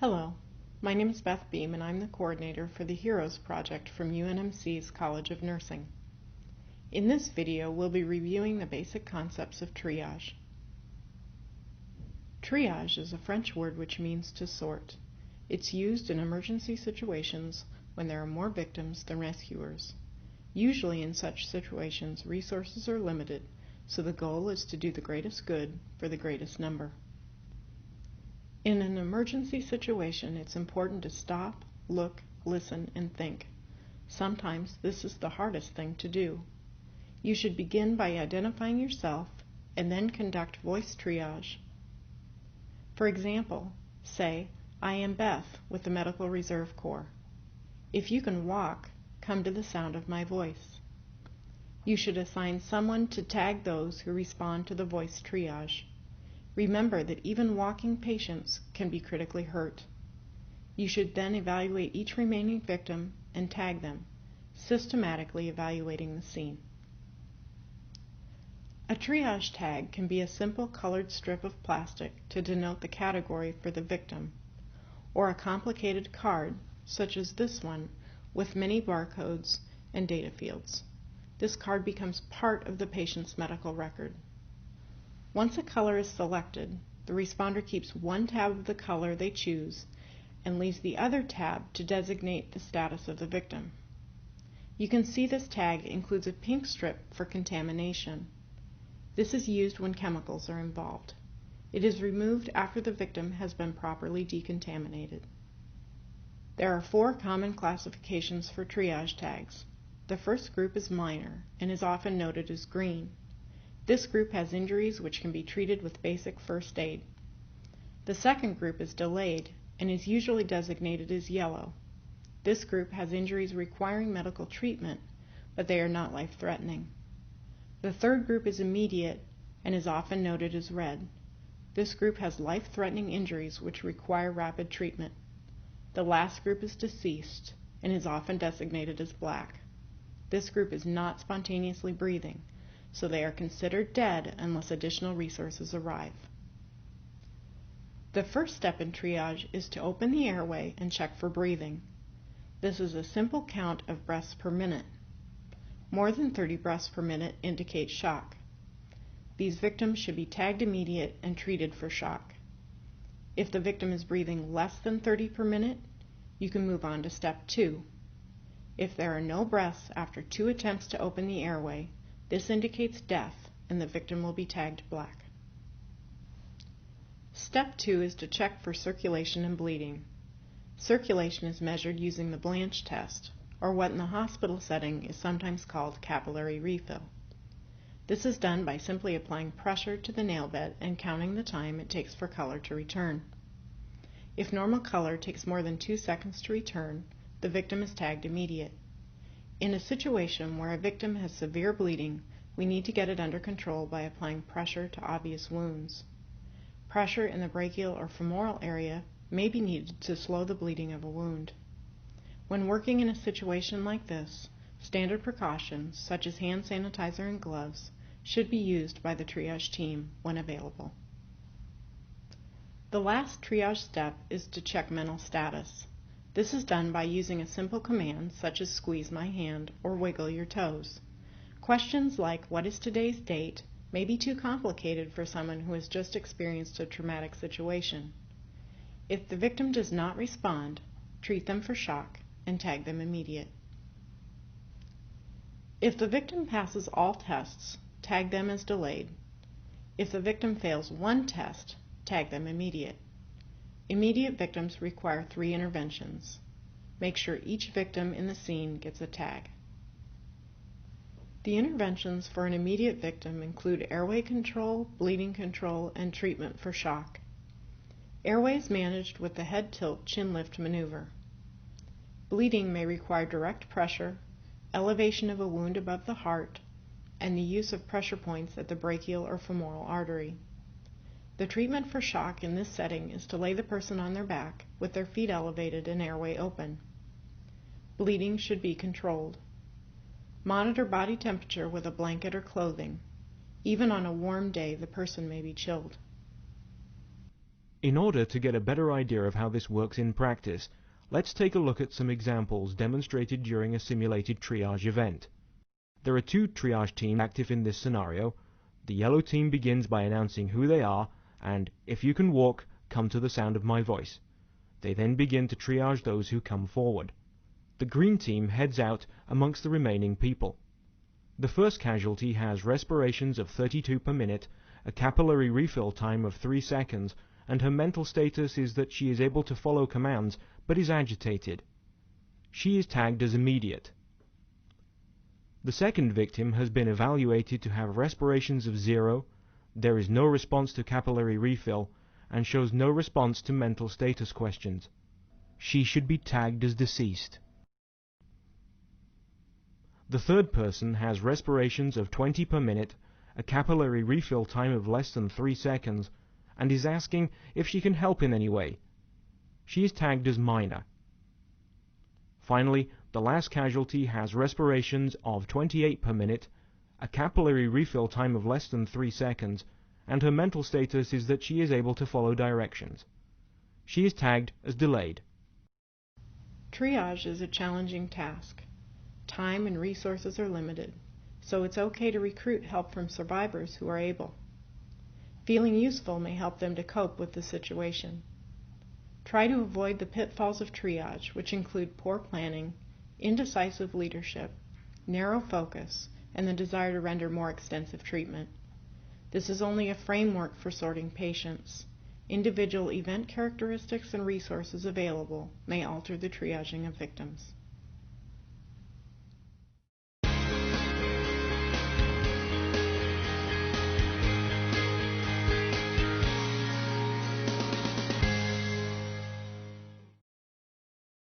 Hello, my name is Beth Beam and I'm the coordinator for the HEROES project from UNMC's College of Nursing. In this video, we'll be reviewing the basic concepts of triage. Triage is a French word which means to sort. It's used in emergency situations when there are more victims than rescuers. Usually in such situations, resources are limited, so the goal is to do the greatest good for the greatest number. In an emergency situation, it's important to stop, look, listen, and think. Sometimes this is the hardest thing to do. You should begin by identifying yourself and then conduct voice triage. For example, say, "I am Beth with the Medical Reserve Corps." If you can walk, come to the sound of my voice. You should assign someone to tag those who respond to the voice triage. Remember that even walking patients can be critically hurt. You should then evaluate each remaining victim and tag them, systematically evaluating the scene. A triage tag can be a simple colored strip of plastic to denote the category for the victim, or a complicated card, such as this one, with many barcodes and data fields. This card becomes part of the patient's medical record. Once a color is selected, the responder keeps one tab of the color they choose and leaves the other tab to designate the status of the victim. You can see this tag includes a pink strip for contamination. This is used when chemicals are involved. It is removed after the victim has been properly decontaminated. There are 4 common classifications for triage tags. The first group is minor and is often noted as green. This group has injuries which can be treated with basic first aid. The second group is delayed and is usually designated as yellow. This group has injuries requiring medical treatment, but they are not life-threatening. The third group is immediate and is often noted as red. This group has life-threatening injuries which require rapid treatment. The last group is deceased and is often designated as black. This group is not spontaneously breathing, so they are considered dead unless additional resources arrive. The first step in triage is to open the airway and check for breathing. This is a simple count of breaths per minute. More than 30 breaths per minute indicates shock. These victims should be tagged immediate and treated for shock. If the victim is breathing less than 30 per minute, you can move on to step 2. If there are no breaths after 2 attempts to open the airway, this indicates death and the victim will be tagged black. Step 2 is to check for circulation and bleeding. Circulation is measured using the Blanche test, or what in the hospital setting is sometimes called capillary refill. This is done by simply applying pressure to the nail bed and counting the time it takes for color to return. If normal color takes more than 2 seconds to return, the victim is tagged immediate. In a situation where a victim has severe bleeding, we need to get it under control by applying pressure to obvious wounds. Pressure in the brachial or femoral area may be needed to slow the bleeding of a wound. When working in a situation like this, standard precautions such as hand sanitizer and gloves should be used by the triage team when available. The last triage step is to check mental status. This is done by using a simple command such as squeeze my hand or wiggle your toes. Questions like what is today's date may be too complicated for someone who has just experienced a traumatic situation. If the victim does not respond, treat them for shock and tag them immediate. If the victim passes all tests, tag them as delayed. If the victim fails one test, tag them immediate. Immediate victims require 3 interventions. Make sure each victim in the scene gets a tag. The interventions for an immediate victim include airway control, bleeding control, and treatment for shock. Airway is managed with the head tilt chin lift maneuver. Bleeding may require direct pressure, elevation of a wound above the heart, and the use of pressure points at the brachial or femoral artery. The treatment for shock in this setting is to lay the person on their back with their feet elevated and airway open. Bleeding should be controlled. Monitor body temperature with a blanket or clothing. Even on a warm day, the person may be chilled. In order to get a better idea of how this works in practice, let's take a look at some examples demonstrated during a simulated triage event. There are two triage teams active in this scenario. The yellow team begins by announcing who they are and, if you can walk, come to the sound of my voice. They then begin to triage those who come forward. The green team heads out amongst the remaining people. The first casualty has respirations of 32 per minute, a capillary refill time of 3 seconds, and her mental status is that she is able to follow commands but is agitated. She is tagged as immediate. The second victim has been evaluated to have respirations of 0, there is no response to capillary refill, and shows no response to mental status questions. She should be tagged as deceased. The third person has respirations of 20 per minute, a capillary refill time of less than 3 seconds, and is asking if she can help in any way. She is tagged as minor. Finally, the last casualty has respirations of 28 per minute, a capillary refill time of less than 3 seconds, and her mental status is that she is able to follow directions. She is tagged as delayed. Triage is a challenging task. Time and resources are limited, so it's okay to recruit help from survivors who are able. Feeling useful may help them to cope with the situation. Try to avoid the pitfalls of triage, which include poor planning, indecisive leadership, narrow focus, and the desire to render more extensive treatment. This is only a framework for sorting patients. Individual event characteristics and resources available may alter the triaging of victims.